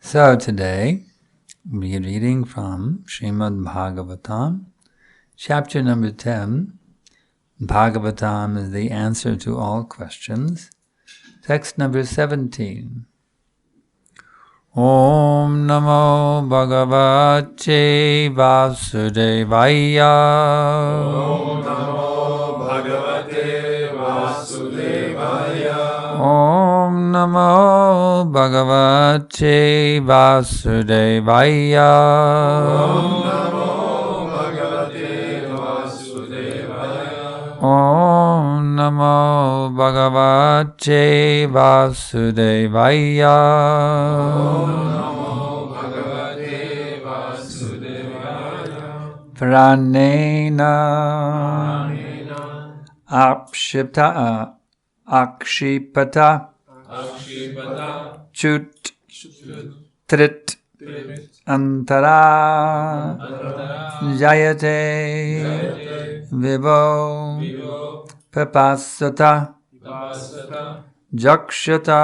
So today, we are reading from Srimad Bhagavatam, chapter number 10. Bhagavatam is the answer to all questions. Text number 17. Om Namo Bhagavate Vasudevaya. Om Namo Bhagavate Vasudevaya. Om Namo Bhagavate Vasudevaya. Om Namo Bhagavate Vasudevaya. Om Namo Bhagavate Vasudevaya. Om Namo Bhagavate Vasudevaya. Pranena Akshipta Chut Trit Antara Jayate Vivo Pipasata Jakshata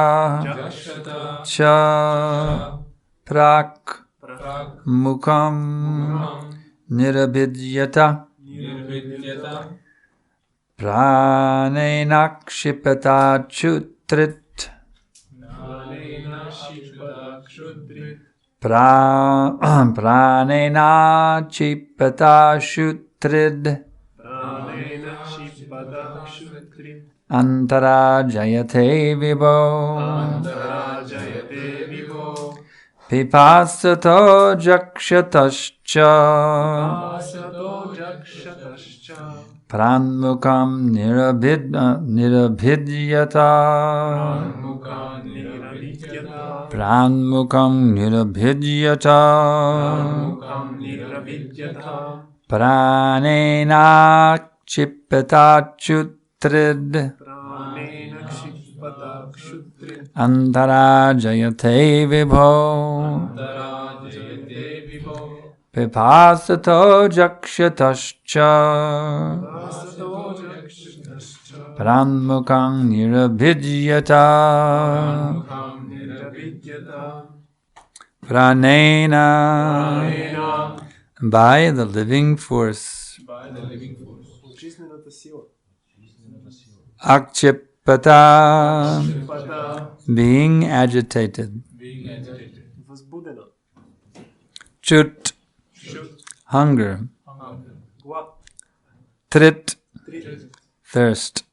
Cha Prak Mukam Nirabhidyata Pranenakshipata Chutrit Pranena Chipata Shutrid Antara Jayate Vibo Pipasato Jakshatascha Pranmukam Nirabhidyata Pranmukam Nirabhidyata Pranena Chipata Chutrid Antara Jayate Vibho Pipasato Jakshatascha Pranmukam Nirabhidyata Pranena by the living force. Akshipata being agitated. Chut hunger. Trit thirst.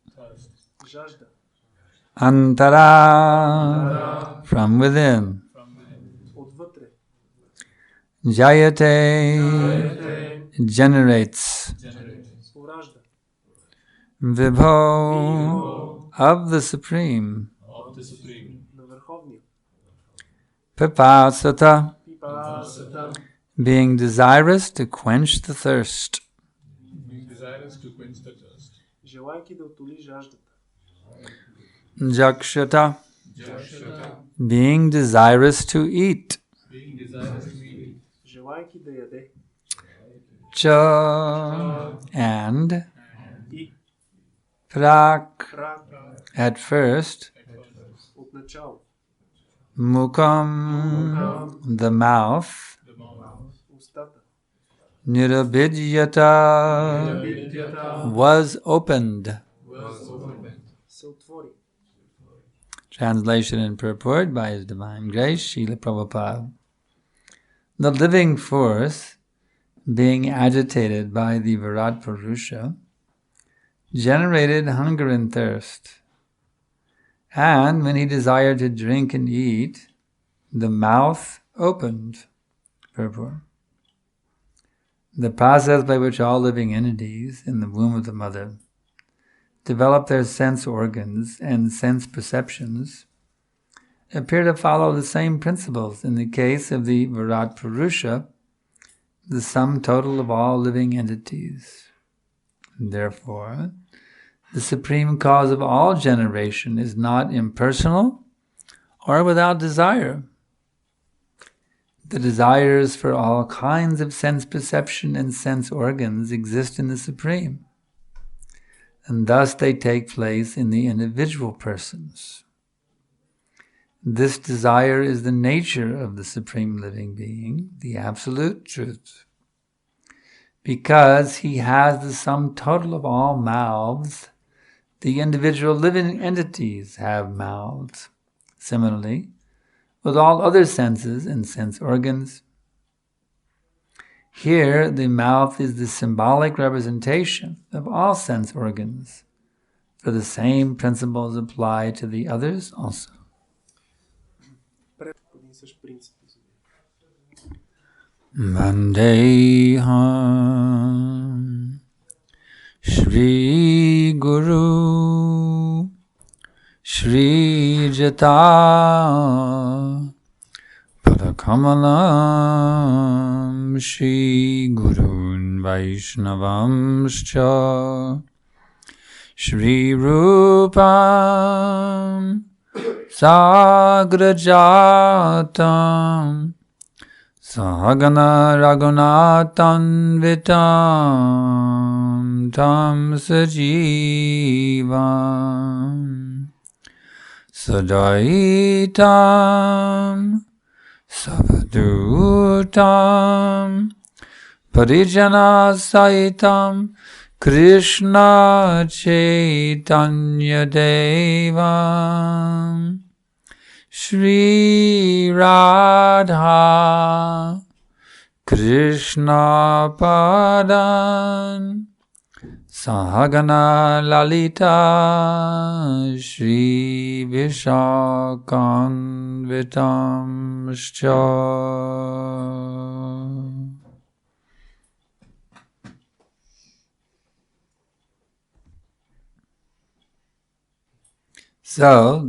Antara from within. Jayate generates. Vibho of the Supreme. Pipasata being desirous to quench the thirst. Jakshata being desirous to eat. Cha and prak at first. Mukam the mouth. Nirabhidyata was opened. Translation and purport by His Divine Grace, Srila Prabhupada. The living force, being agitated by the Virat Purusha, generated hunger and thirst. And when he desired to drink and eat, the mouth opened. Purport. The process by which all living entities in the womb of the mother develop their sense organs and sense perceptions appear to follow the same principles in the case of the Virat Purusha, the sum total of all living entities. Therefore, the supreme cause of all generation is not impersonal or without desire. The desires for all kinds of sense perception and sense organs exist in the Supreme, and thus they take place in the individual persons. This desire is the nature of the Supreme Living Being, the Absolute Truth. Because he has the sum total of all mouths, the individual living entities have mouths. Similarly, with all other senses and sense organs, here the mouth is the symbolic representation of all sense organs, for the same principles apply to the others also. Vandeham Shri Guru Shri Jata Padakamalam Shri Gurun Vaishnavamscha Shri Rupam Sagrajatam Sahagana Raghunathan Vitam Tam Sajivam Sadaitam Savadutam Parijana Saitam Krishna Chaitanya Devam Shri Radha Krishna Padan Sahagana Lalita Shri Vishakam Vitamscha. So,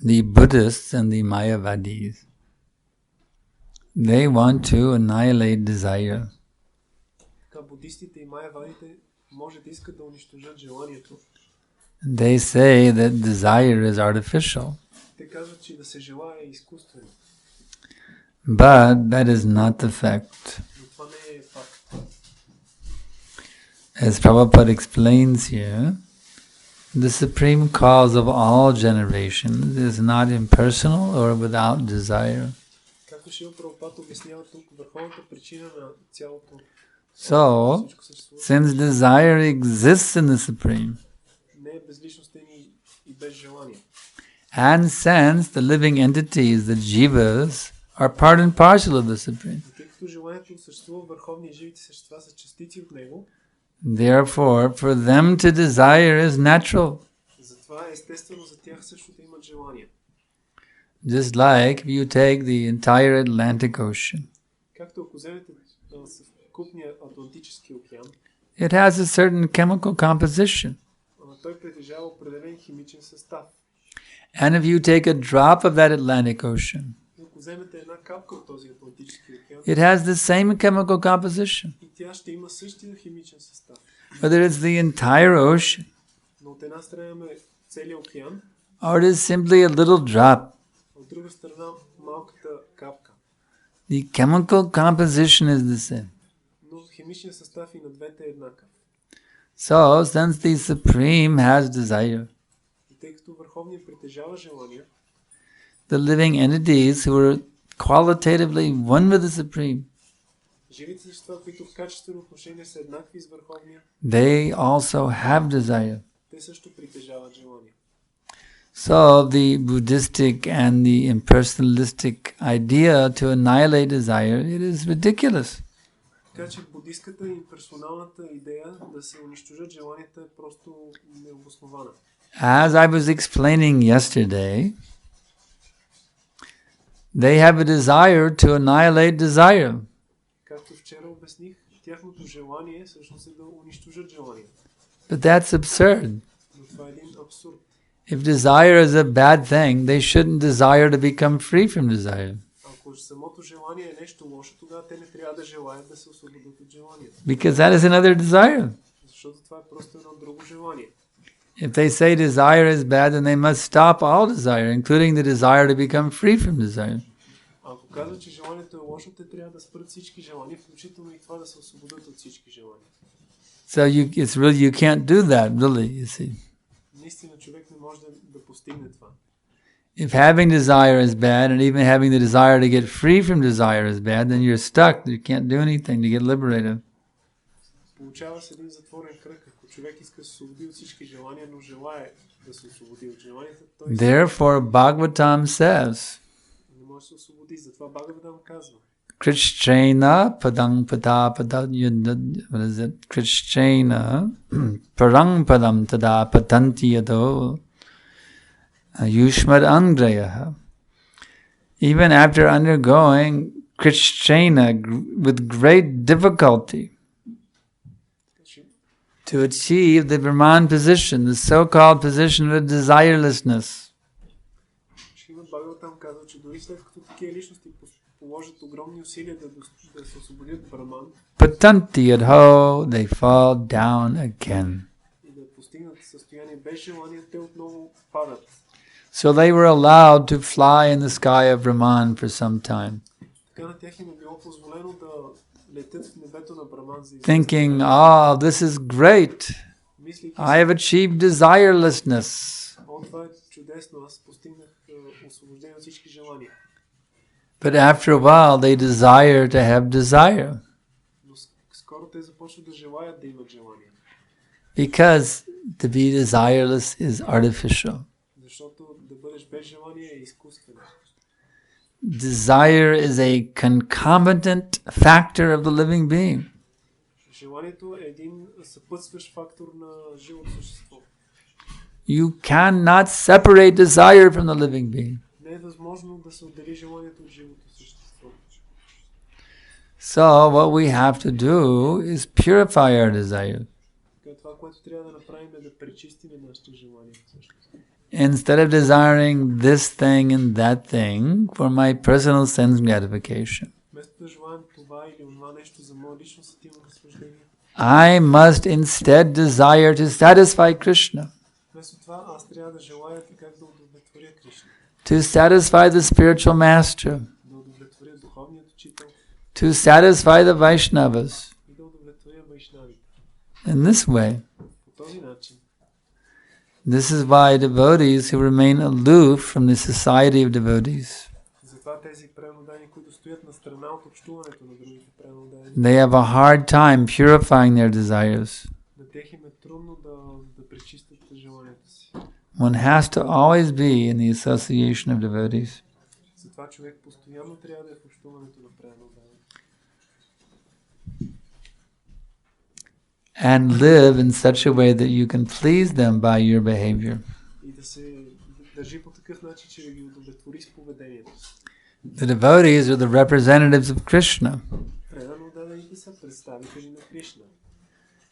the Buddhists and the Mayavadis, they want to annihilate desire. They say that desire is artificial. But that is not the fact. As Prabhupada explains here, the supreme cause of all generations is not impersonal or without desire. So, since desire exists in the Supreme, and since the living entities, the jivas, are part and parcel of the Supreme, therefore, for them to desire is natural. Just like if you take the entire Atlantic Ocean, it has a certain chemical composition. And if you take a drop of that Atlantic Ocean, it has the same chemical composition. Whether it's the entire ocean, or it is simply a little drop, the chemical composition is the same. So, since the Supreme has desire, the living entities who are qualitatively one with the Supreme, they also have desire. So the Buddhistic and the impersonalistic idea to annihilate desire, it is ridiculous. As I was explaining yesterday, they have a desire to annihilate desire. But that's absurd. If desire is a bad thing, they shouldn't desire to become free from desire. Because that is another desire. If they say desire is bad, then they must stop all desire, including the desire to become free from desire. So you can't do that, really, you see. If having desire is bad, and even having the desire to get free from desire is bad, then you're stuck. You can't do anything to get liberated. Получава се един затворен кръг. Ако човек иска да се освободи от всички желания, но желае да се освободи от желанията, той Therefore, Bhagavatam says, не може да се освободи. Затова Бхагаватам казва: Krishna padang pada pada, what is it? Krishna parang padam tada patanti yado yushmad angrayaha. Even after undergoing Krishna with great difficulty to achieve the Brahman position, the so-called position of desirelessness, Шримад Бхагаватам казва, че дори след като такива личности положат огромни усилия да се освободят Браман patanti yadho, they fall down again. и да постигнат състояние без желание, те отново падат. So they were allowed to fly in the sky of Brahman for some time, Така на тях им е било позволено да летят в небето на Браман за thinking, this is great. мислейки I have achieved desirelessness. това е чудесно, аз постигнах освобождение от всички желания. But after a while, they desire to have desire. Но скоро те започват да желаят да имат желание. Because to be desireless is artificial. Защото да бъдеш без желание е изкуствено. Desire is a concomitant factor of the living being. Желанието е един съпътстващ фактор на живото същество. You cannot separate desire from the living being. Не е възможно да се отдели желанието от живото същество. So what we have to do is purify our desire. Това, което трябва да направим е да пречистим нашите желания. Instead of desiring this thing and that thing for my personal sense gratification, Вместо да желаем това или онова нещо за мое лично сетивно наслаждение, I must instead desire to satisfy Krishna, вместо това аз трябва да желая как да удовлетворя Кришна, to satisfy the spiritual master, да удовлетворя духовният учител to satisfy the Vaishnavas. и да удовлетворя вайшнавите. In this way, По този начин, this is why devotees who remain aloof from the society of devotees, затова тези преданодайни, които стоят на страна от общуването на другите преданодайни, they have a hard time purifying their desires. на тях им е трудно да пречистят желанията си. One has to always be in the association of devotees. Затова човек постоянно трябва да е в общуването на преданодайни. And live in such a way that you can please them by your behavior. И да се държи по такъв начин, че да ги удовлетвори с поведението си. The devotees are the representatives of Krishna. Преданодайните са представители на Кришна.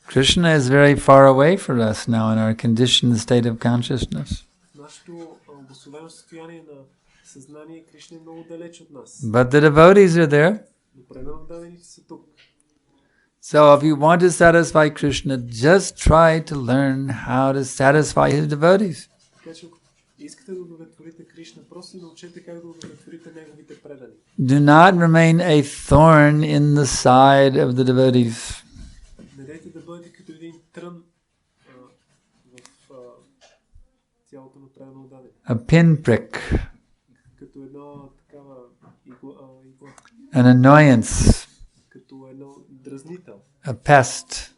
Krishna is very far away for us now in our conditioned state of consciousness. Нашето обособено състояние на съзнание Кришна е много далеч от нас. But the devotees are there. Но преданодайните са тук. So if you want to satisfy Krishna, just try to learn how to satisfy his devotees. Така че искате да удовлетворите Кришна, просто научете как да удовлетворите неговите предани. Do not remain a thorn in the side of the devotees. Не дайте да бъдете като един трън в тялото на преданодайни. A pinprick, Като едно такава игла, an annoyance, като едно дразнител. a pest.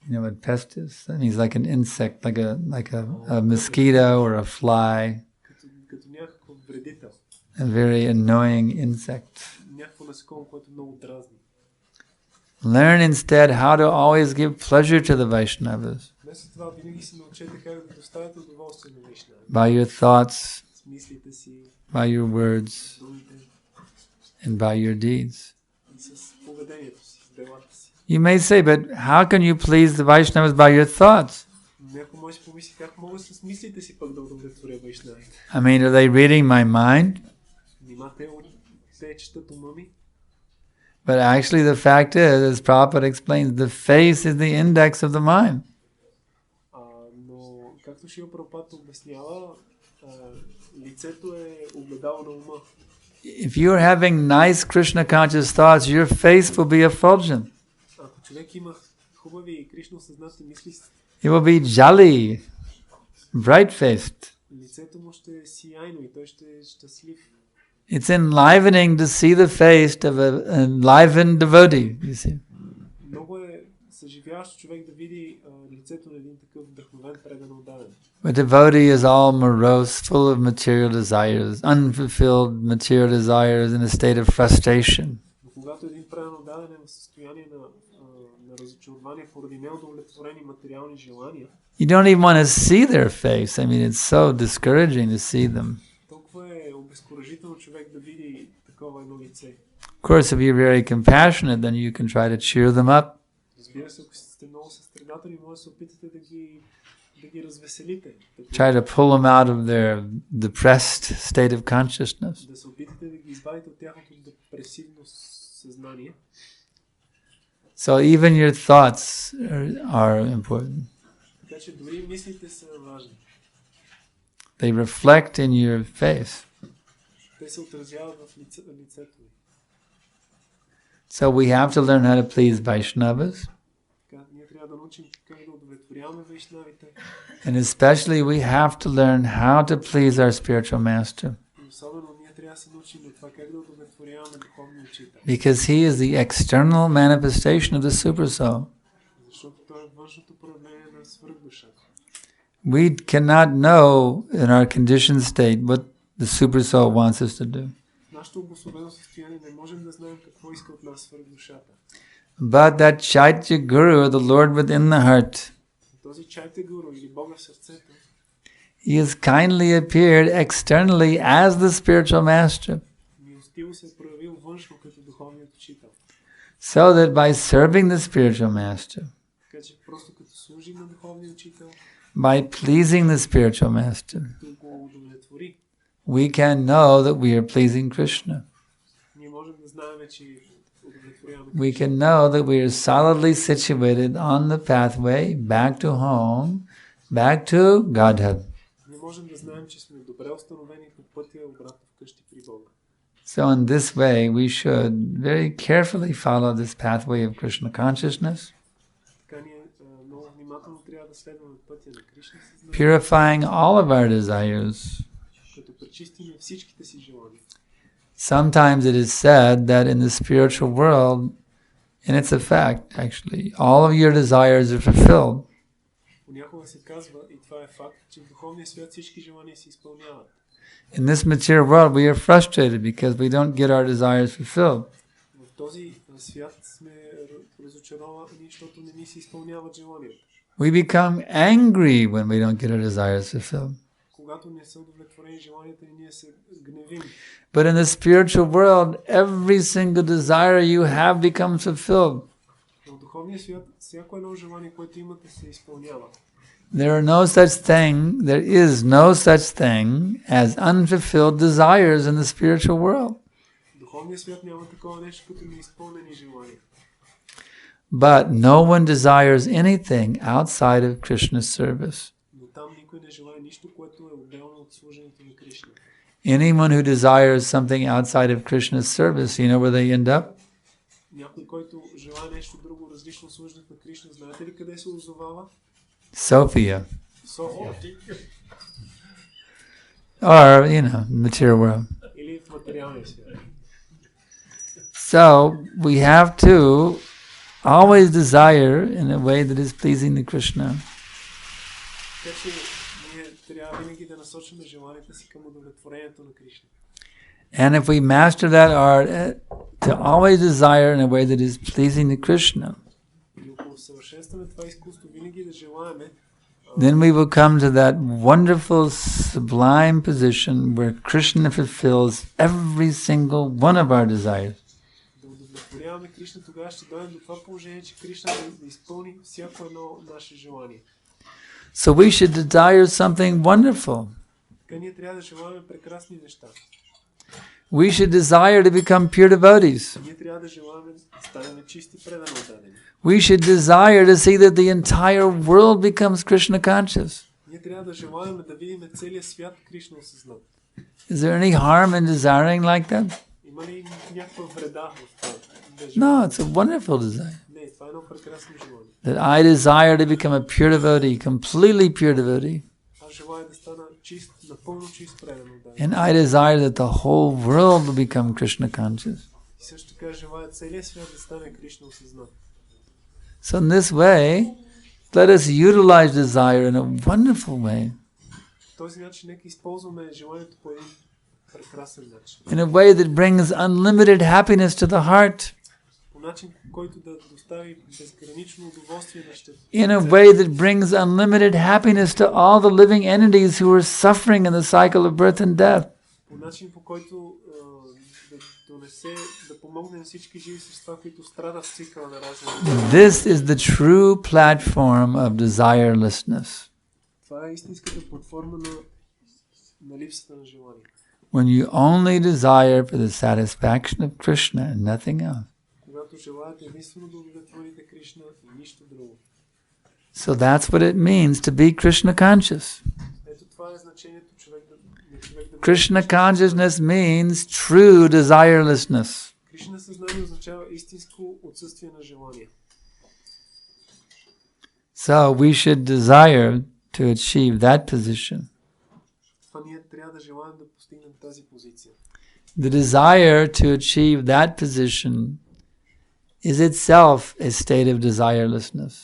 You know what pest is? That means like an insect, like a mosquito or a fly. Като някакъв вредител. A very annoying insect. Някакво насекомо, което много дразни. Learn instead how to always give pleasure to the Vaishnavas Вместо това винаги се научете как да доставяте удоволствие на вайшнавите. by your thoughts, С мислите си, by your words, думите and by your deeds. и с поведението си, с делата си. You may say, but how can you please the Vaishnavas by your thoughts? Някой може да помисли как мога с мислите си пък да удовлетворя вайшнавите. I mean, are they reading my mind? Нима те четат ума ми? But actually the fact is, as Prabhupada explains, the face is the index of the mind. Но, както Шрила Прабхупада обяснява, лицето е огледало на ума. If you're having nice Krishna conscious thoughts, your face will be effulgent. Ако човек има хубави и Кришна осъзнати мисли, It will be jolly, bright-faced. лицето му ще е сияйно и той ще е щастлив. It's enlivening to see the face of an enlivened devotee, you see. Много е съживяващо човек да види лицето на един такъв вдъхновен, предан отдаден. A devotee is all morose, full of material desires, unfulfilled material desires in a state of frustration. Но когато един предан отдаден е в състояние на разочарование поради неудовлетворени материални желания, You don't even want to see their face. I mean, it's so discouraging to see them. толкова е обезкуражително човек да види такова едно лице. Of course, if you're very compassionate, then you can try to cheer them up. Разбира се, ако сте много състрадателни, може да се опитате да ги развеселите. Try to pull them out of their depressed state of consciousness. Да се опитате да ги избавите от тяхното депресивно съзнание. So even your thoughts are important. Така че дори мислите са важни. They reflect in your face. Те се отразяват в лицето ви. So we have to learn how to please Vaishnavas. Така, ние трябва да научим как да удовлетворяваме вайшнавите. And especially we have to learn how to please our spiritual master. И особено ние трябва да се научим на това как да удовлетворяваме духовния учител. Because he is the external manifestation of the Supersoul. Защото той е външното проявление на свръхдушата. We cannot know in our conditioned state what the Supersoul wants us to do. В нашето обособено състояние не можем да знаем какво иска от нас свръхдушата. But that Chaitya Guru, the Lord within the heart, Този Чайтя Гуру или Бога в сърцето, he has kindly appeared externally as the spiritual master, милостиво се е проявил външно като духовният учител. so that by serving the spiritual master, Така че просто като служим на духовния учител, by pleasing the spiritual master, като го удовлетвори, we can know that we are pleasing Krishna. ние можем да знаем, че удовлетворяваме. We can know that we are solidly situated on the pathway back to home, back to Godhead. Ние можем да знаем, че сме добре установени по пътя обратно вкъщи при Бога. So in this way, we should very carefully follow this pathway of Krishna consciousness, Така ние много внимателно трябва да следваме пътя на Кришна съзнание, purifying all of our desires. като пречистим всичките си желания. Sometimes it is said that in the spiritual world, and it's a fact actually, all of your desires are fulfilled. Понякога се казва, и това е факт, че в духовния свят всички желания се изпълняват. In this material world, we are frustrated because we don't get our desires fulfilled. В този свят сме разочаровани, защото не ни се изпълняват желанията. We become angry when we don't get our desires fulfilled. Когато не са удовлетворени желанията ни, ние се гневим. But in the spiritual world, every single desire you have becomes fulfilled. В духовния свят всяко едно желание, което имате, се изпълнява. There is no such thing as unfulfilled desires in the spiritual world. В духовния свят няма такова нещо като неизпълнени желания. But no one desires anything outside of Krishna's service. Но там никой не желае нищо, което е отделно от служенето на Кришна. Anyone who desires something outside of Krishna's service, you know where they end up? Някой, който желае нещо друго, различно от служенето на Кришна, знаете ли къде се озовава? Sophia. София. Or, material world. Или в материалния свят. So, we have to always desire in a way that is pleasing to Krishna. Така че ние трябва винаги да насочим желанията си към удовлетворението на Кришна. And if we master that art, to always desire in a way that is pleasing to Krishna, И ако усъвършенстваме това изкуство, винаги да желаеме, then we will come to that wonderful, sublime position where Krishna fulfills every single one of our desires. да удовлетворяваме Кришна, тогава ще дойдем до това положение, че Кришна да изпълни всяко едно наше желание. So we should desire something wonderful. Така ние трябва да желаем прекрасни неща. We should desire to become pure devotees. Ние трябва да желаем да станем чисти предано отдадени. We should desire to see that the entire world becomes Krishna conscious. Ние трябва да желаем да видим целия свят Кришна осъзнат. Is there any harm in desiring like that? Има ли някаква вреда в това? No, it's a wonderful desire. Не, това е едно прекрасно желание. That I desire to become a pure devotee, completely pure devotee. Аз желая да стана чист, напълно чист предан отдаден. And I desire that the whole world will become Krishna conscious. И също така желая целият свят да стане Кришна осъзнат. So in this way, let us utilize desire in a wonderful way. В този начин нека използваме желанието по един прекрасен начин. In a way that brings unlimited happiness to the heart. По начин, който да достави безгранично удоволствие на щастие. In a way that brings unlimited happiness to all the living entities who are suffering in the cycle of birth and death. По начин, по който да донесе, да помогне на всички живи същества, които страдат в цикъла на раждане. This is the true platform of desirelessness. Това е истинската платформа на липсата на желание. When you only desire for the satisfaction of Krishna and nothing else. Когато желаете единствено да удовлетворите Кришна и нищо друго. So that's what it means to be Krishna conscious. Ето това е значението човек да Krishna consciousness means true desirelessness. Кришна съзнание означава истинско отсъствие на желание. So we should desire to achieve that position. Това ние трябва да желаем да постигнем тази позиция. The desire to achieve that position is itself a state of desirelessness.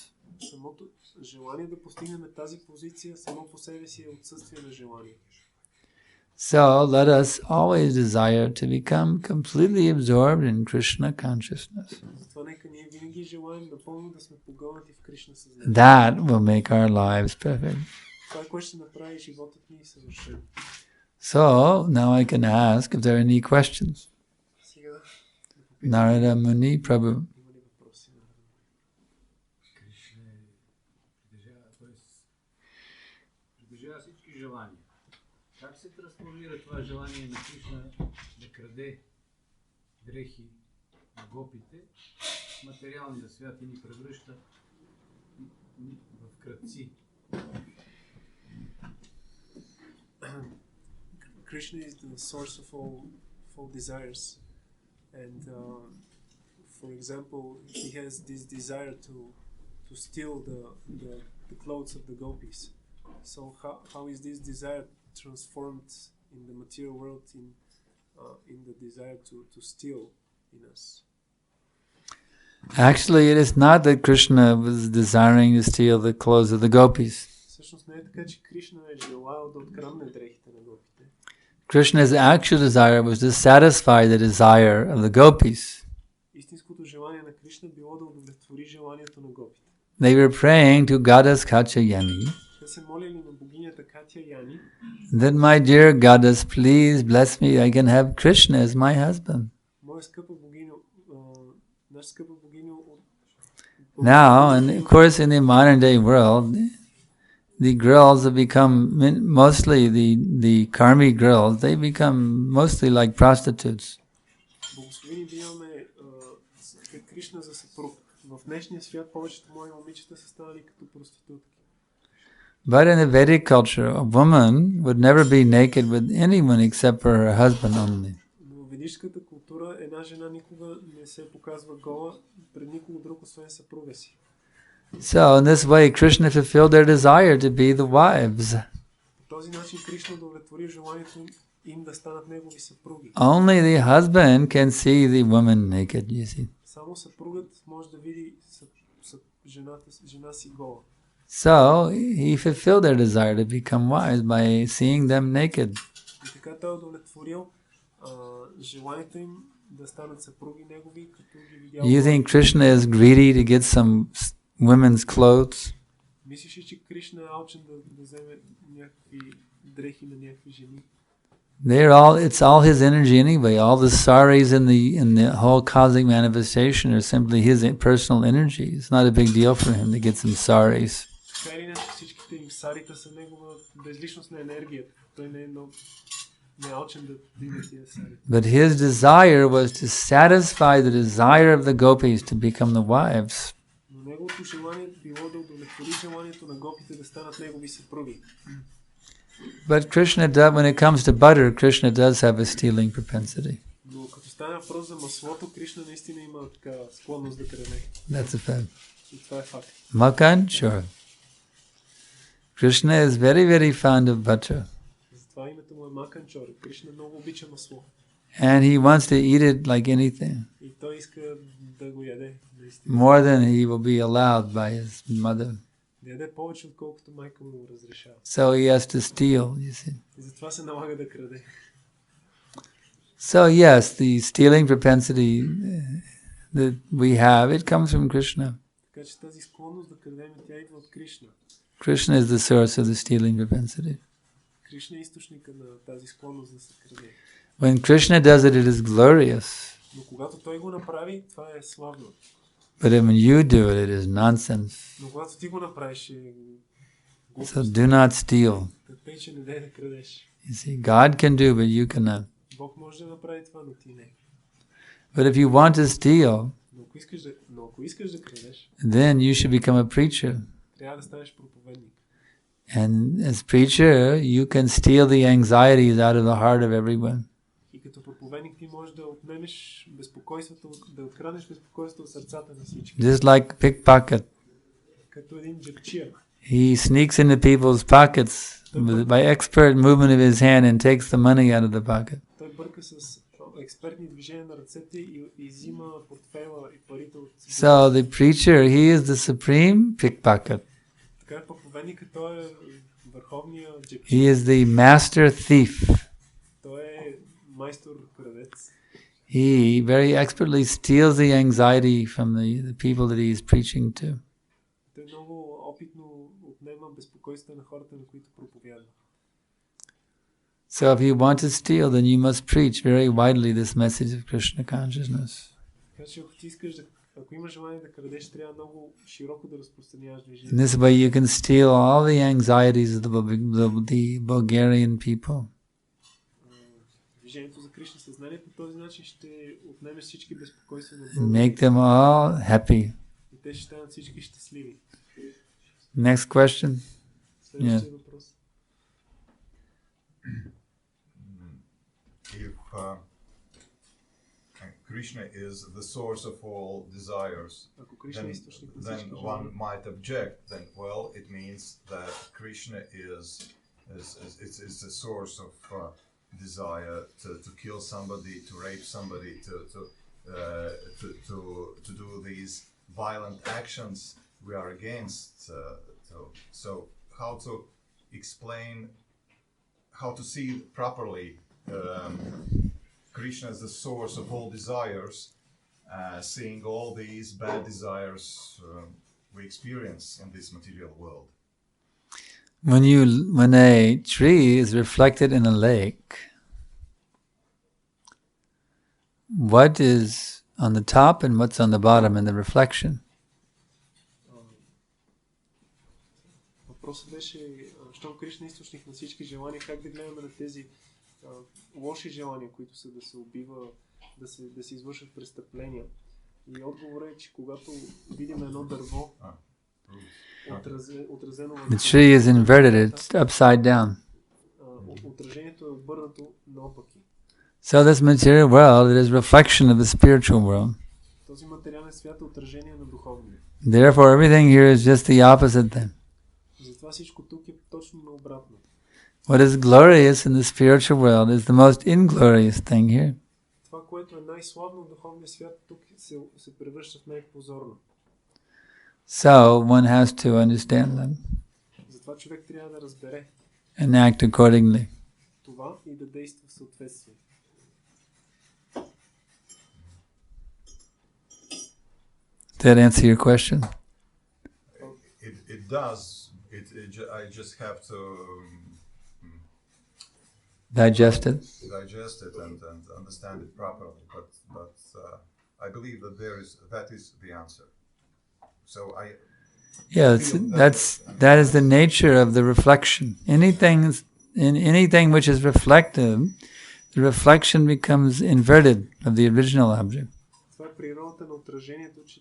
Самото желание да постигнем тази позиция само по себе си е отсъствие на желание. So let us always desire to become completely absorbed in Krishna consciousness. Затова нека ние винаги желаем напълно да сме погълнати в Кришна съзнание. That will make our lives perfect. Това е, което ще направи животът ни съвършен. So now I can ask if there are any questions. Сега Narada Muni Prabhu. има ли въпроси? Кришна притежава всички желания. Как се трансформира това желание на Кришна да краде дрехи на гопите в материалния свят и ни превръща в крадци? Krishna is the source of all desires, and for example, he has this desire to steal the clothes of the gopis. So how is this desire transformed in the material world in the desire to steal in us? Actually, it is not that Krishna was desiring to steal the clothes of the gopis. Всъщност не е така, че Кришна е желал да открадне дрехите на гопите. Krishna's actual desire was to satisfy the desire of the gopis. Истинското желание на Кришна било да удовлетвори желанието на гопите. They were praying to Goddess Katyayani Те се молили на богинята Катя Яни, that my dear Goddess, please bless me, I can have Krishna as my husband. моя скъпа богиня, наша скъпа богиня. Now, and of course in the modern day world, the girls have become, mostly the karmi girls, they become mostly like prostitutes. Благословени да имаме Кришна за съпруг. В днешния свят повечето мои момичета са станали като проститутки. But in the Vedic culture, a woman would never be naked with anyone except for her husband only. Но в ведишката култура една жена никога не се показва гола пред никого друг, освен съпруга си. So in this way, Krishna fulfilled their desire to be the wives. По този начин Кришна удовлетвори желанието им да станат негови съпруги. Only the husband can see the woman naked, you see. Само съпругът може да види жена си гола. So he fulfilled their desire to become wives by seeing them naked. И така той удовлетворил желанието им да станат съпруги негови, като ги видял. You think Krishna is greedy to get some women's clothes? Мислиш ли, че Кришна е алчен да вземе някакви дрехи на някакви жени? It's all his energy anyway. All the saris in the whole cosmic manifestation are simply his personal energy. It's not a big deal for him to get some saris. Така или иначе всичките им сарита са негова безличностна енергия. Той не е много алчен да има тия сари. But his desire was to satisfy the desire of the gopis to become the wives. Но неговото желание било да удовлетвори желанието на гопите да станат негови съпруги. But Krishna does, when it comes to butter, Krishna does have a stealing propensity. Но като стане въпрос за маслото, Кришна наистина има така склонност да краде. That's a fact. И това е факт. Makan, sure. Krishna is very, very fond of butter. Затова името му е Маканчор. Кришна много обича масло. And he wants to eat it like anything. И той иска да го яде. Наистина. More than he will be allowed by his mother. Да яде повече, отколкото майка му разрешава. So he has to steal, you see. И затова се налага да краде. So yes, the stealing propensity that we have, it comes from Krishna. Така че тази склонност да крадем, тя идва от Кришна. Krishna is the source of the stealing propensity. Кришна е източника на тази склонност да се краде. When Krishna does it, it is glorious. Но когато той го направи, това е славно. But when you do it, it is nonsense. Но когато ти го направиш, е глупост. So do not steal. Тъй, че не дай да крадеш. You see, God can do, but you cannot. Бог може да направи това, но ти не. But if you want to steal, Но ако искаш да крадеш, then you should become a preacher. трябва да станеш проповедник. And as preacher, you can steal the anxieties out of the heart of everyone. И като проповедник ти можеш да отнемеш безпокойството, да откраднеш безпокойството от сърцата на всички. Just like pickpocket. Като един джебчия. He sneaks into people's pockets by expert movement of his hand and takes the money out of the pocket. Той бърка с експертни движения на ръцете и взима портфейла и парите от... So the preacher, he is the supreme pickpocket. Така проповедникът, той е върховният джебчия. He is the master thief. Той е майстор крадец. He very expertly steals the anxiety from the people that he is preaching to. Той много опитно отнема безпокойството на хората, на които проповядва. So if you want to steal, then you must preach very widely this message of Krishna consciousness. Така че ако имаш желание да крадеш, трябва много широко да разпространяваш In движението. this way you can steal all the anxieties of the Bulgarian people. Движението за Кришна съзнание по този начин ще отнемеш всички безпокойства на And make them all happy. И те ще станат всички щастливи. Next question. Следващия въпрос. If Krishna is the source of all desires, Ако Кришна е източник на then всички one желания, might object. Then, well, it means that Krishna is the source of desire to kill somebody, to rape somebody, to do these violent actions we are against. So how to explain, how to see properly Krishna as the source of all desires, seeing all these bad desires we experience in this material world. When a tree is reflected in a lake, what is on the top and what's on the bottom in the reflection? въпросът беше, щом Кришна е източник на всички желания, как да гледаме на тези лоши желания, които са да се убива, да се извършват престъпления. И отговорът е, че когато видим едно дърво, отразено в... The tree is inverted, it's upside down. Отражението е обърнато наопаки. So this material world, it is reflection of the spiritual world. Този материален свят е отражение на духовния. Therefore, everything here is just the opposite thing. Затова всичко тук е точно наобратно. What is glorious in the spiritual world is the most inglorious thing here. Това, което е най-славно в духовния свят, тук се превръща в най-позорно. So one has to understand that Затова човек трябва да разбере and act accordingly. това и да действа в съответствие. Did that answer your question? It does. I just have to Digest it. digest it and understand it properly. But I believe that that is the answer. So Yeah, that is the nature of the reflection. Anything which is reflective, the reflection becomes inverted of the original object. Това е природата на отражението, че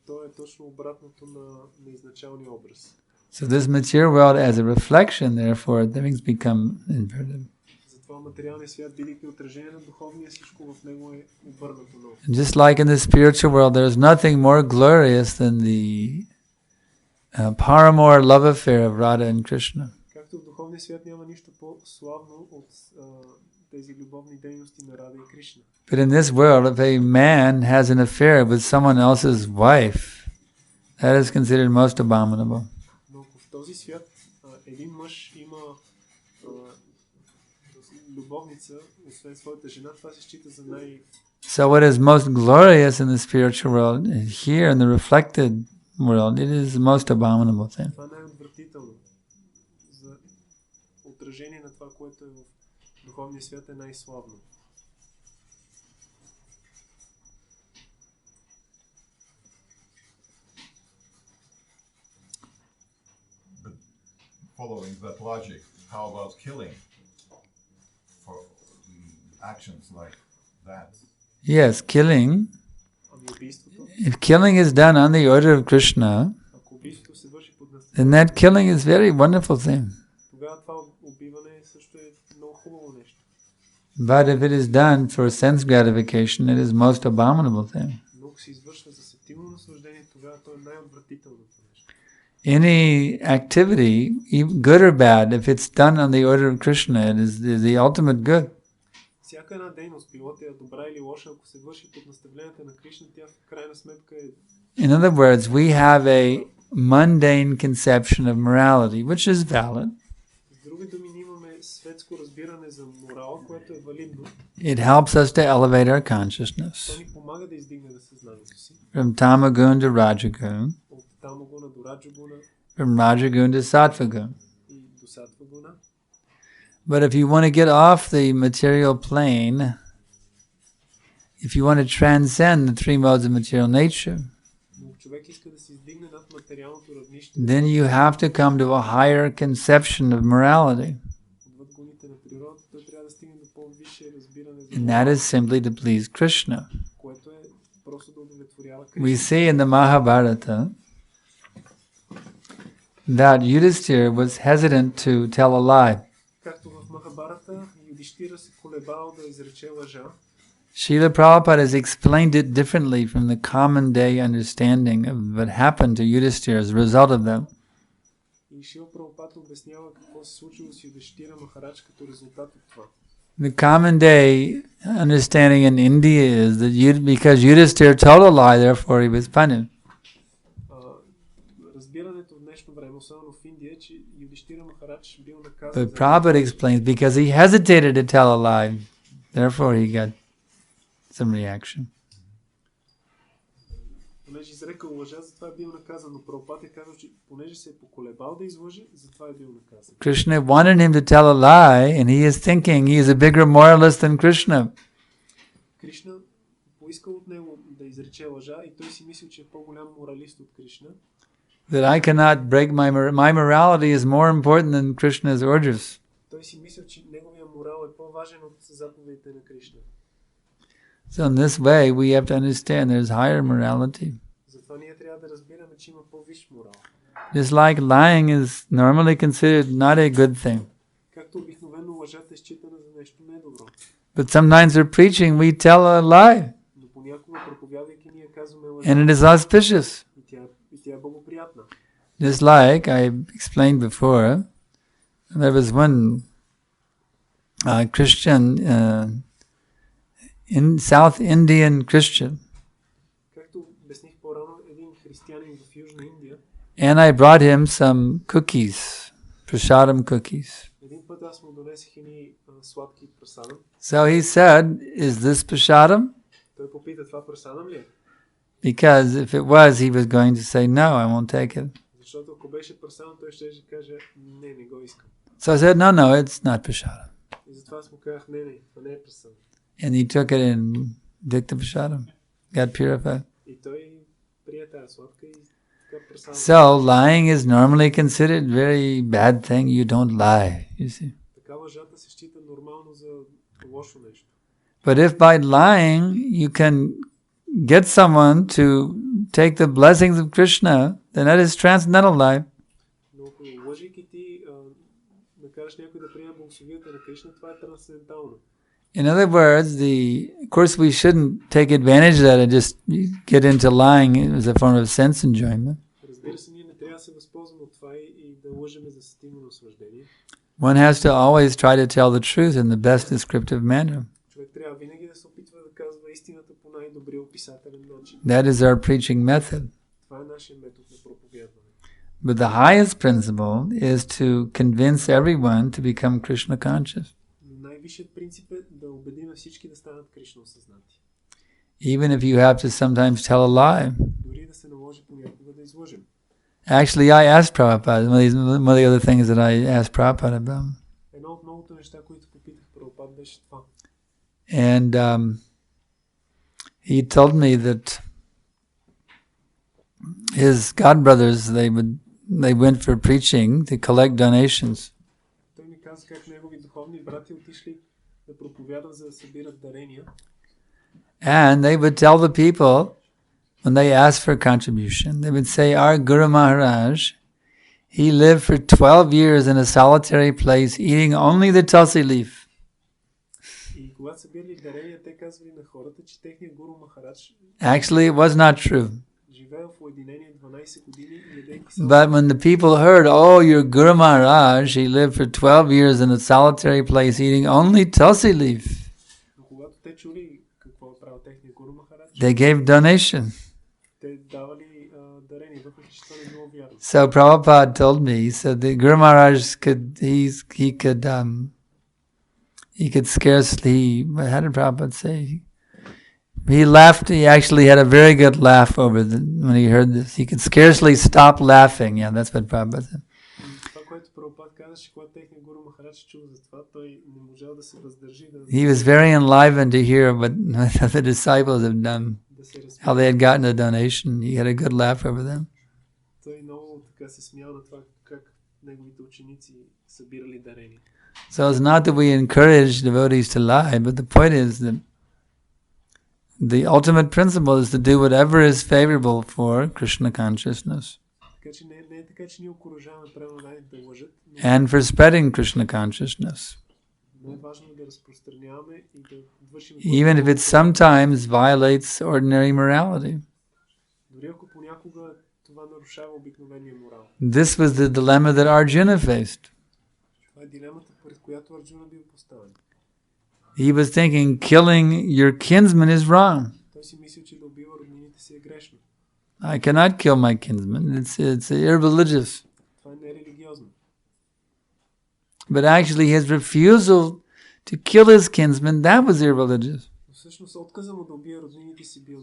то е точно обратното на изначалния образ. So this material world as a reflection, therefore, things become inverted. Затова материалният свят, бидейки отражение на духовния, всичко в него е обърнато много. Just like in the spiritual world, there is nothing more glorious than the paramour love affair of Radha and Krishna. Както в духовния свят няма нищо по-славно от тези любовни дейности на Рада и Кришна. But in this world, if a man has an affair with someone else's wife, that is considered most abominable. Но в този свят един мъж има любовница, освен своята жена, това се счита за So what is most glorious in the spiritual world, here in the reflected world, it is the most abominable thing. Това е най-отвратително. За отражение на това, което е в духовния свят, е най-славно. But following that logic, how about killing for actions like that? Yes, killing. Ами убийството, If killing is done on the order of Krishna, ако убийството се върши под then настоящето, that killing is a very wonderful thing. тогава това убиване също е много хубаво нещо. But if it is done for sense gratification, it is most abominable thing. Но ако се извършва за сетивно наслаждение, тогава то е най-отвратителното нещо. Any activity, good or bad, if it's done on the order of Krishna, it is the ultimate good. Всяка една дейност, било тя добра или лоша, ако се върши под наставленията на Кришна, тя в крайна сметка е... In other words, we have a mundane conception of morality, which is valid. С други думи, ние имаме светско разбиране за морал, което е валидно. It helps us to elevate our consciousness То ни помага да издигне на съзнанието си. from tamagun to rajagun, От тамогуна до раджагуна from rajagun to sattvagun. и до сатвагуна. But if you want to get off the material plane, if you want to transcend the three modes of material nature, Но човек иска да се издигне над материалното равнище, then you have to come to a higher conception of morality. отвъд гоните на природата, той трябва да стигне до по-висше разбиране за And that морал, is simply to please Krishna. което е просто да удовлетворява We Кришна. see in the Mahabharata that Yudhisthira was hesitant to tell a lie. Както в Махабарата, Юдиштира се колебал да изрече лъжа. Srila Prabhupada has explained it differently from the common day understanding of what happened to Yudhisthira as a result of that. И Шрила Прабхупада обяснява какво се случило с Юдиштира Махарадж като резултат от това. The common day understanding in India is that because Yudhisthira told a lie, therefore he was punished. Разбирането в днешно време, особено в Индия, е, че Юдиштира Махарадж бил наказан But за Prabhupada explains because he hesitated to tell a lie, therefore he got some reaction. понеже изрекал лъжа, затова е бил наказан. Но Прабхупада е казал, че понеже се е поколебал да излъже, затова е бил наказан. Krishna wanted him to tell a lie, and he is thinking he is a bigger moralist than Krishna. Кришна поискал от него да изрече лъжа и той си мислил, че е по-голям моралист от Кришна. That I cannot break my morality is more important than Krishna's orders. Той си мислил, че неговия морал е по-важен от заповедите на Кришна. So in this way, we have to understand there's higher morality. Затова ние трябва да разбираме, че има по-висш морал. Just like lying is normally considered not a good thing. Както обикновено лъжата е считана за нещо недобро. But sometimes we're preaching, we tell a lie, Но понякога проповядвайки ние казваме лъжа and it is auspicious. и тя е благоприятна. Just like I explained before, there was one Christian, in South Indian Christian, Както обясних по-рано, един християнин в Южна Индия, and I brought him some cookies, prasadam cookies. един път аз му донесих едни сладки прасадам. So he said, "Is this prasadam?" Той попита, това прасадам ли е? Because if it was, he was going to say, "No, I won't take it." Защото ако беше прасадам, той ще каже, не го искам. So I said, "No, it's not prasadam." И затова аз му казах, не, това не е прасадам. And he took it and took the prasadam, got purified. И той прие тази сладка и така прасадам. So lying is normally considered very bad thing. You don't lie, you see. Така лъжата се счита нормално за лошо нещо. But if by lying you can get someone to take the blessings of Krishna, then that is transcendental lie. Но ако лъжейки ти накараш някой да приеме благословията на Кришна, това е трансцендентално. In other words, of course we shouldn't take advantage of that and just get into lying as a form of sense enjoyment. Разбира се, ние не трябва да се възползваме от това и да лъжеме за сетивно наслаждение. One has to always try to tell the truth in the best descriptive manner. Човек трябва винаги да се опитва да казва истината по най-добрия описателен начин. That is our preaching method. Това е нашия метод на проповядване. But the highest principle is to convince everyone to become Krishna conscious. Но най-висшият принцип е да убедим всички да станат Кришна осъзнати. Even if you have to sometimes tell a lie. Дори да се наложи понякога да излъжем. Actually, I asked Prabhupada, one of the other things that I asked Prabhupada about. Едно от многото неща, които попитах Прабхупад, беше това. And he told me that his godbrothers, they went for preaching to collect donations. Той ми каза как негови духовни брати отишли да проповядат, за да събират дарения. And they would tell the people, when they asked for a contribution, they would say, our Guru Maharaj, he lived for 12 years in a solitary place eating only the tulsi leaf. И когато събирали дарения, те казвали на хората, че техният Гуру Махарадж Actually, it was not true. живеел в уединение 12 години и ядейки само. But when the people heard, oh, your Guru Maharaj, he lived for 12 years in a solitary place eating only tulsi leaf, Но когато те чули какво е правил техният Гуру Махарадж, they gave donation. те давали дарения, въпреки че това не било вярно. So Prabhupada told me, he said that Guru Maharaj he could scarcely, how did Prabhupada say? He laughed, he actually had a very good laugh when he heard this. He could scarcely stop laughing. Yeah, that's what Prabhupada said. Това, което Прабхупад казаше, когато техният Гуру Махарадж чул за това, той не можал да се въздържи He was very enlivened to hear what the disciples have done, да се разсмее. how they had gotten a donation. He had a good laugh over them. Той много така се смял на това, как неговите ученици събирали дарения. So it's not that we encourage devotees to lie, but the point is that the ultimate principle is to do whatever is favorable for Krishna consciousness Така че не е така, че ние окуражаваме правилно да лъжат, но and for spreading Krishna consciousness, е важно да разпространяваме и да вършим even if it sometimes violates ordinary morality. дори ако понякога това нарушава обикновения морал. This was the dilemma that Arjuna faced. Това е дилемата, пред която Арджуна бил поставен. He was thinking killing your kinsman is wrong. Той си мислил, че да убива роднините си е грешно. I cannot kill my kinsman. It's irreligious. Това е нерелигиозно. But actually his refusal to kill his kinsman, that was irreligious. Но всъщност отказа му да убие роднините си бил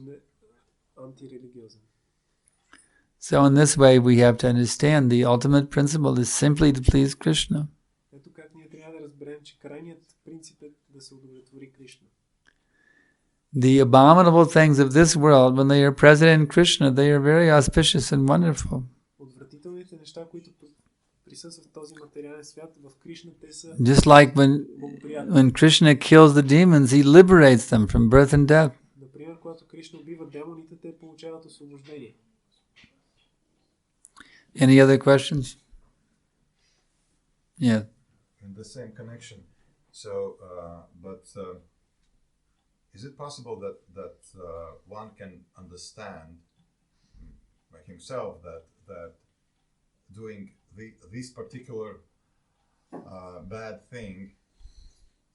антирелигиозен. So in this way we have to understand the ultimate principle is simply to please Krishna. Ето как ние трябва да разберем, че крайният принцип е да се удовлетвори Кришна. The abominable things of this world, when they are present in Krishna, they are very auspicious and wonderful. Отвратителните неща, които присъстват в този материален свят, в Кришна те са Just like благоприятни. when Krishna kills the demons, he liberates them from birth and death. Например, когато Кришна убива демоните, те получават освобождение. Any other questions? Yeah. In the same connection. So, is it possible that one can understand by himself that doing this particular bad thing,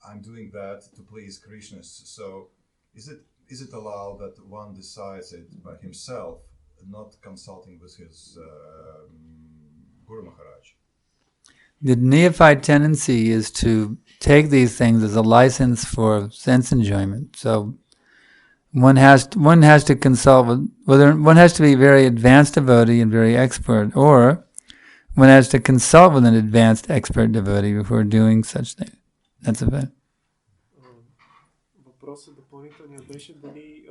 I'm doing that to please Krishna? So, is it allowed that one decides it by himself, not consulting with his Guru Maharaj? The neophyte tendency is to take these things as a license for sense enjoyment. So one has to consult with, whether one has to be very advanced devotee and very expert, or one has to consult with an advanced expert devotee before doing such things. That's a fact. Въпросът допълнителният беше дали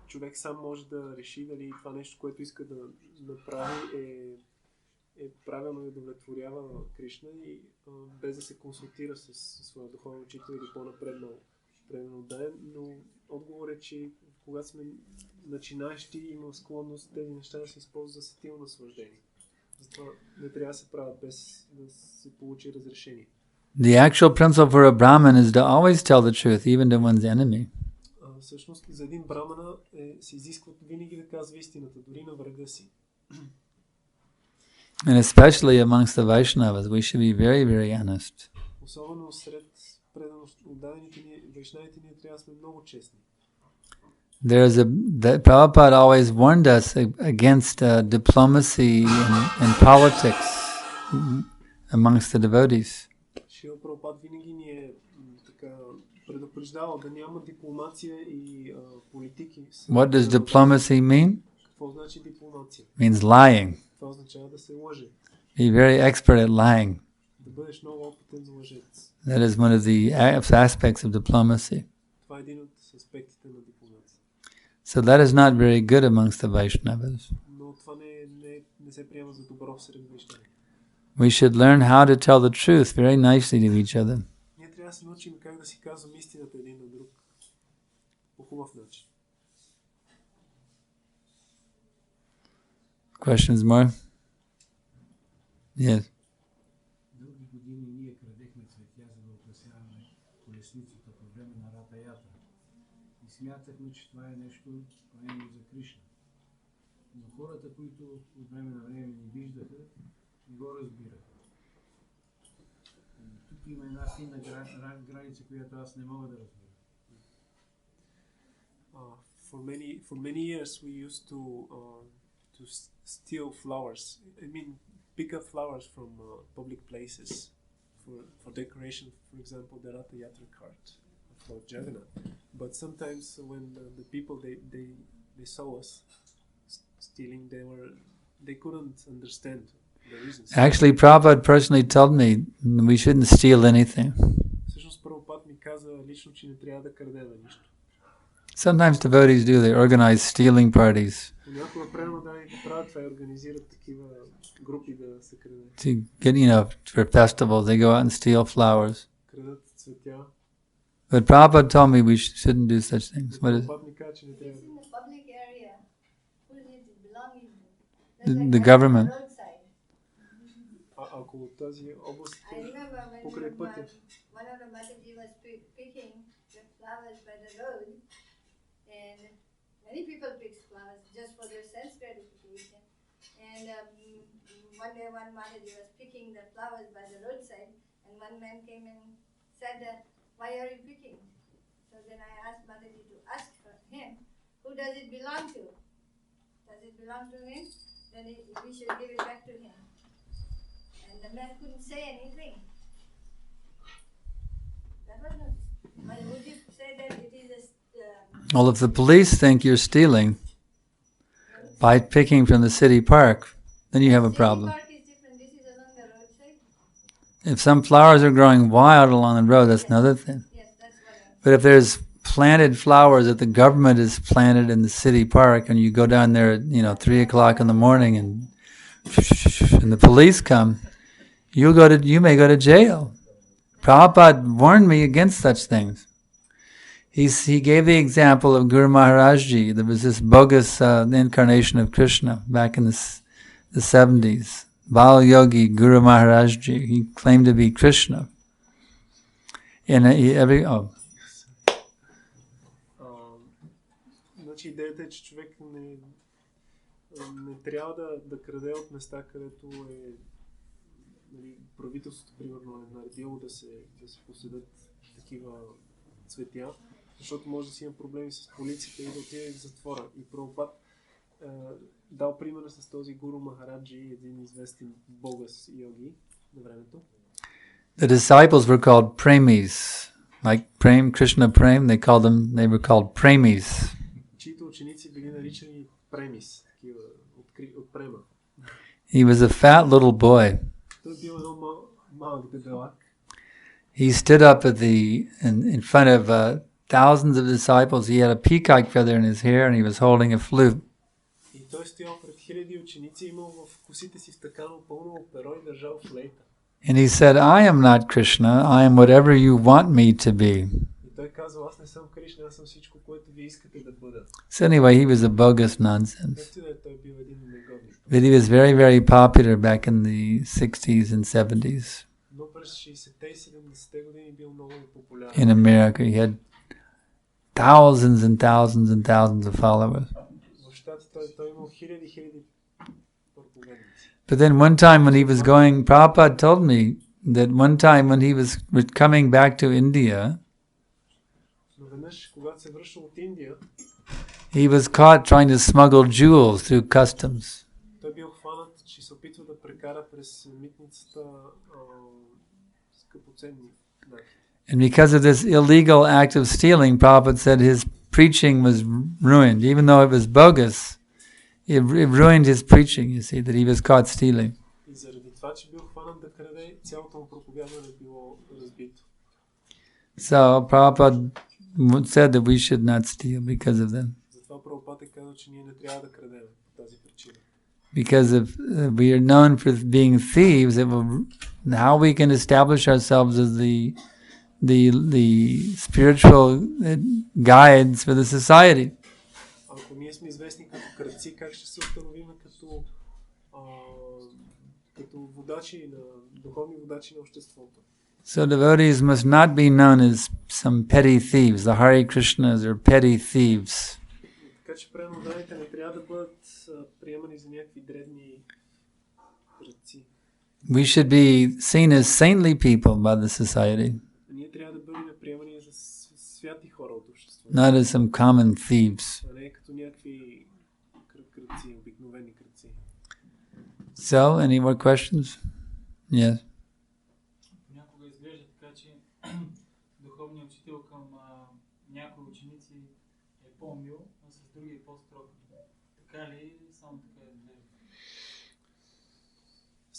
човек сам може да реши дали това нещо, което иска да направи е правилно и удовлетворява Кришна и без да се консултира с своя духовен учител или по-напреднал ден, но отговор е, че когато сме начинаещи, има склонност тези неща да се използват за сетилно наслаждение. Затова не трябва да се правят без да се получи разрешение. The actual principle for a Brahmin is to always tell the truth, even to one's enemy. Всъщност за един брамана се изисква винаги да казва истината, дори на врага си. And especially amongst the Vaishnavas, we should be very, very honest. Особено сред отдадените ни вайшнавите ние трябва да сме много честни. Prabhupada always warned us against diplomacy and politics amongst the devotees. Шрила Прабхупад винаги ни е така предупреждавал да няма дипломация и политики. What does diplomacy mean? Какво значи дипломация? It means lying. Това означава да се лъже. Be very expert at lying. Да бъдеш много опитен за лъжец. That is one of the aspects of diplomacy. Това е един от аспектите на дипломация. So that is not very good amongst the Vaishnavas. Но това не се приема за добро сред вайшнавите. We should learn how to tell the truth very nicely to each other. Ние трябва да се научим как да си казваме истината един на друг по хубав начин. Questions more? Yes. Дълги години ние крадехме цветя, за да украсяваме колесниците по време на Ратаята. И смятахме, че това е нещо промено за Кришна. Но хората, които от време на време ни виждаха, не го разбираха. Тук има една финна граница, която аз не мога да разбера. For many years we used to steal flowers. I mean, pick up flowers from public places for decoration. For example, the Ratha Yatra cart of Lord Jagannath. But sometimes when the people they saw us stealing, they couldn't understand the reasons. Actually, Prabhupada personally told me we shouldn't steal anything. Всъщност Прабхупад ми каза лично, че не трябва да крадем нищо. Sometimes devotees do, they organize stealing parties Понякога правилно да ни правят това и организират такива групи да се крадат. to get, for festivals, they go out and steal flowers. Крадат цветя. But Prabhupada told me we shouldn't do such things. What is Прабхупад ми каза, че не трябва. In the public area, who is it belonging to? the government? Roadside. Ако тази област I remember when покрай пътя. one of the Mataji was picking the flowers by the road, and many people pick flowers just for their sense gratification. And one day one Mataji was picking the flowers by the roadside, and one man came and said, "Why are you picking?" So then I asked Mataji to ask for him, who does it belong to? Does it belong to him? Then we should give it back to him. And the man couldn't say anything. That was not. But would you say that it is a? Well, if the police think you're stealing by picking from the city park, then you have a problem. City park is different. This is along the roadside. If some flowers are growing wild along the road, that's another thing. Yes, that's what I'm. But if there's planted flowers that the government has planted in the city park, and you go down there at 3:00 in the morning, and the police come, you may go to jail. Prabhupada warned me against such things. He gave the example of Guru Maharaj Ji. There was this bogus incarnation of Krishna back in the 70s. Bal Yogi Guru Maharaj Ji. He claimed to be Krishna. Значи идеята е, че човек не трябва да краде от места, където е правителството, примерно, е наредило да се поседат такива цветя, защото може да си има проблеми с полицията и да отиде в затвора. И Прабхупад дал примера с този Гуру Махараджи, един известен богас йоги на времето. The disciples were called premis, like Krishna Prem. They were called premis. Чието ученици били наричани премис, такива от према. He was a fat little boy. Той бил едно малък дебелак. He stood up in front of thousands of disciples. He had a peacock feather in his hair, and he was holding a flute. И той стоял пред хиляди ученици, имал в косите си втъкано пълно перо и държал флейта. And he said, "I am not Krishna. I am whatever you want me to be." И той казал, аз не съм Кришна, аз съм всичко, което ви искате да бъда. So anyway, he was a bogus nonsense. Както да той бил един негодник. But he was very, very popular back in the 60s and 70s Но през 60-те и 70-те години бил много популярен. in America. He had thousands and thousands and thousands of followers. В щатите той имал хиляди проповедници. But then one time when he was going, Prabhupada told me that one time when he was coming back to India, Но веднъж, когато се връща от Индия, he was caught trying to smuggle jewels through customs. той бил хванат, че се опитва да прекара през митницата скъпоценни знаки. And because of this illegal act of stealing, Prabhupada said his preaching was ruined. Even though it was bogus, it ruined his preaching, you see, that he was caught stealing. И заради това, че бил хванат да краде, цялото му проповядване било разбито. So Prabhupada said that we should not steal because of them. Затова Прабхупад е казал, че ние не трябва да крадем по тази причина. Because if we are known for being thieves, how we can establish ourselves as the spiritual guides for the society. Ако ние сме известни като крадци, как ще се установим като водачи духовни водачи на обществото? So devotees must not be known as some petty thieves, the Hare Krishnas or petty thieves. Така че преданните не трябва да бъдат приемани за някакви дребни крадци. We should be seen as saintly people by the society, Ние трябва да бъдем приемани за святи хора от обществото. not as some common thieves. А не като някакви крадци, обикновени крадци. So, any more questions? Yes. Понякога изглежда така, че духовният учител към някои ученици е по-мил, а с други е по-строг. Така ли? Само така изглежда.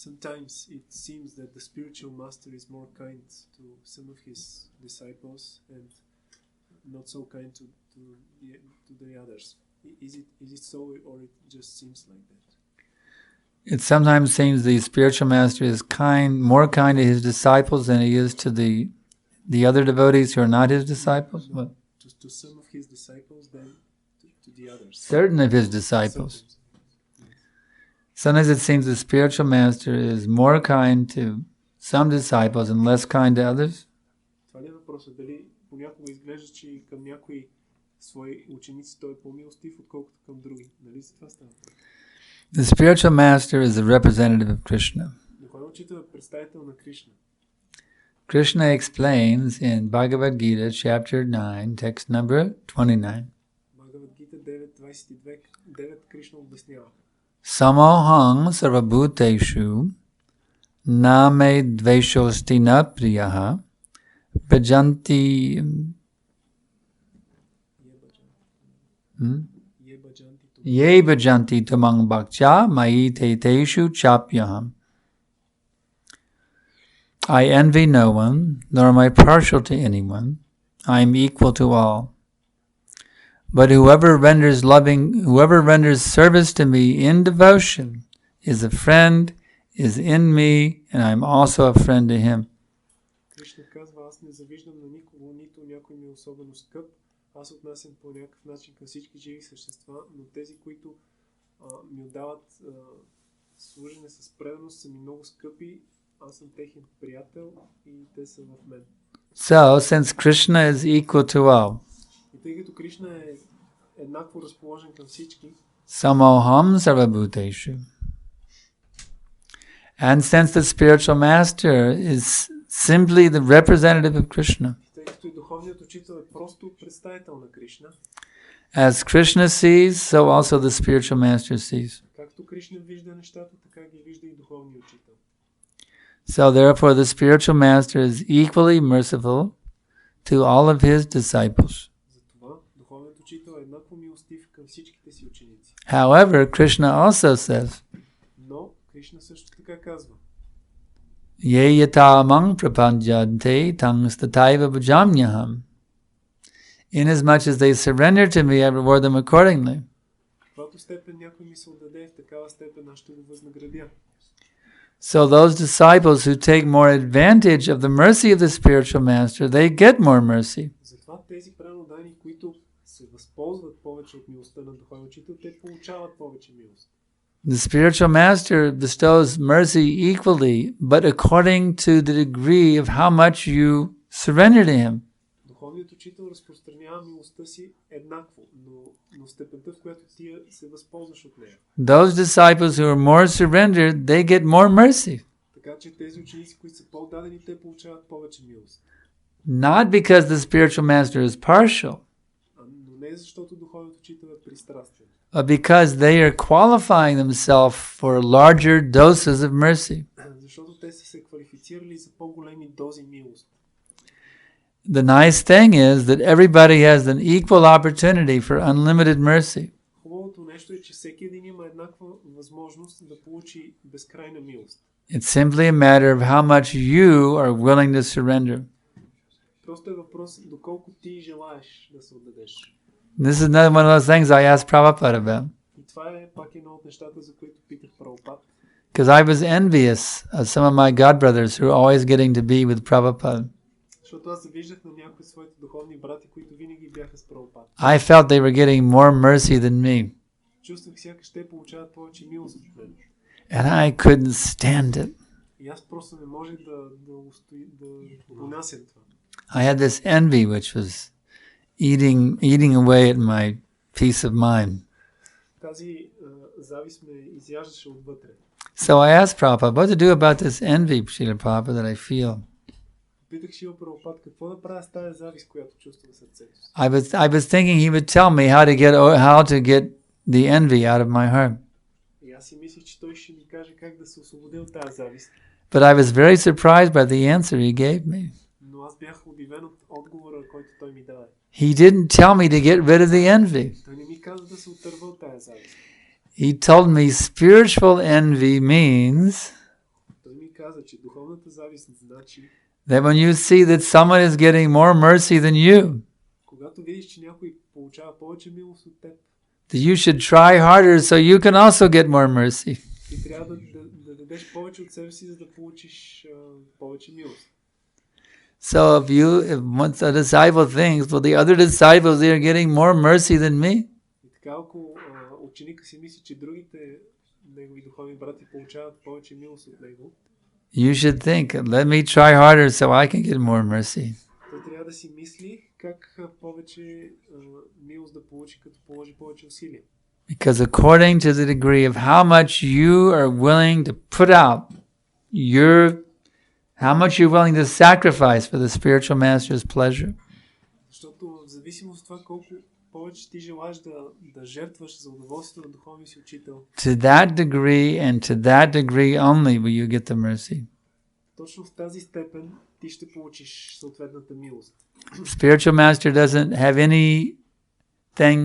Sometimes it seems that the spiritual master is more kind to some of his disciples and not so kind to the others. Is it so, or it just seems like that? It sometimes seems the spiritual master is more kind to his disciples than he is to the other devotees who are not his disciples. What? To some of his disciples than to the others. Certain of his disciples. Sometimes it seems the spiritual master is more kind to some disciples and less kind to others. Това ли е въпросът? Дали понякога изглежда, че към някои свои ученици той е по-милостив, отколкото към други? Нали за това става? The spiritual master is a representative of Krishna. Духовният учител е представител на Кришна. Krishna explains in Bhagavad Gita, chapter 9, text number 29. Бхагавад Гита 9.22, Кришна обяснява. Samohang sarvabhuteshu name dveshosti na priyaha bhajanti ye bhajanti tamang bhakcha mai teteshu chapyaham. I envy no one, nor am I partial to anyone. I am equal to all. But whoever renders service to me in devotion is a friend, is in me, and I am also a friend to him. Кришна казва, аз не завиждам на никого, нито някой ми е особено скъп. Аз отнасям по някакъв начин към всички живи същества, но тези, които ми отдават служене с преданост, са ми много скъпи. Аз съм техен приятел и те са в мен. So, since Krishna is equal to all, И тъй като Кришна е еднакво разположен към всички, Samoham sarvabhuteshu. And since the spiritual master is simply the representative of Krishna, тъй като и духовният учител е просто представител на Кришна, as Krishna sees, so also the spiritual master sees. както Кришна вижда нещата, така ги вижда и духовният учител. So therefore the spiritual master is equally merciful to all of his disciples. Затова духовният учител е еднакво милостив към всичките си ученици. However, Krishna also says, Но Кришна също така казва: Ye yatamang prapanjante tangstataiva bhajamyaham. Inasmuch as they surrender to me, I reward them accordingly. В каквато степен някой ми се отдаде, в такава степен аз ще го възнаградя. So those disciples who take more advantage of the mercy of the spiritual master, they get more mercy. Затова тези правонодайни, които се възползват повече от милостта на духовния учител, те получават повече милост. The spiritual master bestows mercy equally, but according to the degree of how much you surrender to him. Духовният учител разпространява милостта си еднакво, но в степента, в която ти се възползваш от нея. Those disciples who are more surrendered, they get more mercy. Така че тези ученици, които са по-дадени, те получават повече милост. Not because the spiritual master is partial, Но не защото духовният учител е пристрастен, but because they are qualifying themselves for larger doses of mercy. защото те са се квалифицирали за по-големи дози милост. The nice thing is that everybody has an equal opportunity for unlimited mercy. Хубавото нещо е, че всеки един има еднаква възможност да получи безкрайна милост. It's simply a matter of how much you are willing to surrender. Просто е въпрос доколко ти желаеш да се отдадеш. This is another one of those things I asked Prabhupada about. И това е пак едно от нещата, за които питах Прабхупад. Because I was envious of some of my godbrothers who are always getting to be with Prabhupada. Защото аз завиждах на някои своите духовни брати, които винаги бяха с Прабхупад. I felt they were getting more mercy than me. Чувствах сякаш те получават повече милост от мен. And I couldn't stand it. И аз просто не можех да понасям това. I had this envy which was eating away at my peace of mind. Тази завист ме изяждаше отвътре. So I asked Prabhupada, what to do about this envy, Srila Prabhupada, that I feel. Питах Шрила Прабхупад какво да правя с тази завист, която чувствам в сърцето си. I was thinking he would tell me how to get the envy out of my heart. И аз си мислих, че той ще ми каже как да се освободя от тази завист. But I was very surprised by the answer he gave me. Но аз бях удивен от отговора, който той ми даде. He didn't tell me to get rid of the envy. Той не ми каза да се отърва от тази завист. He told me spiritual envy means Той ми каза, че духовната завист значи that when you see that someone is getting more mercy than you, когато видиш, че някой получава повече милост от теб, that you should try harder so you can also get more mercy. ти трябва да дадеш повече от себе си, за да получиш повече милост. So if once a disciple thinks, well, the other disciples, they are getting more mercy than me, И така, ако ученика си мисли, че другите негови духовни брати получават повече милост от него, you should think, let me try harder so I can get more mercy. той трябва да си мисли как повече милост да получи, като положи повече усилия. Because according to the degree of how much you are willing to put out, how much you're willing to sacrifice for the spiritual master's pleasure, Защото в зависимост от това колко повече ти желаеш да жертваш за удоволствието на духовния си учител, to that degree and to that degree only will you get the mercy. точно в тази степен ти ще получиш съответната милост. Spiritual master doesn't have anything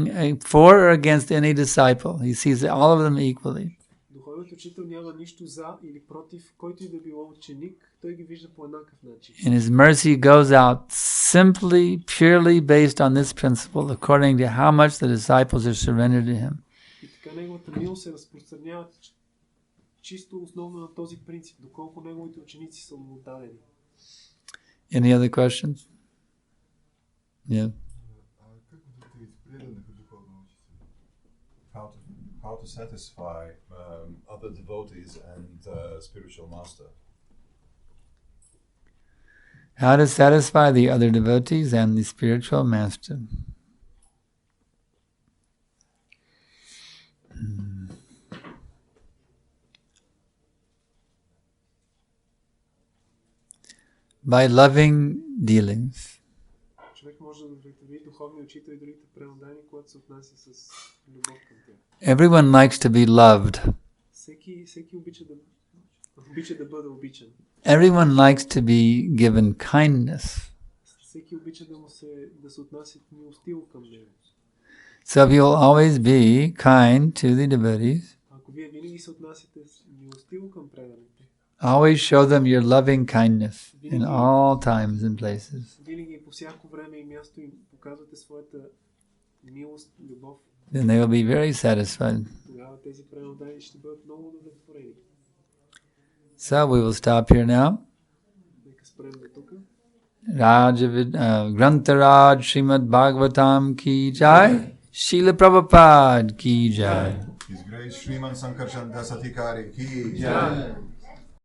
for or against any disciple. He sees all of them equally. Духовният учител няма нищо за или против, който и да било ученик, той ги вижда по еднакъв начин. And his mercy goes out simply, purely based on this principle, according to how much the disciples are surrendered to him. И така неговата милост се разпространява чисто основно на този принцип, доколко неговите ученици са му отдадени. Any other questions? Yeah. How to satisfy other devotees and spiritual master? How to satisfy the other devotees and the spiritual master. By loving dealings. Човек може да удовлетвори духовния учител и другите преодани, когато се отнася с любов към тях. Everyone likes to be loved. Всеки обича да бъде обичан. Everyone likes to be given kindness. Всеки обича да се отнася милостиво към него. So if you'll always be kind to the devotees, Ако вие винаги се отнасяте милостиво към преданите, always show them your loving kindness in all times and places. винаги по всяко време и място им показвате своята милост, любов, Then they will be very satisfied. тогава тези преодани ще бъдат много удовлетворени. So we will stop here now. Нека спрем до тук. Grantaraj Srimad Bhagavatam ki jai, Srila Prabhupada ki jai. His Grace Sriman Sankarshan Das Adhikari ki jai.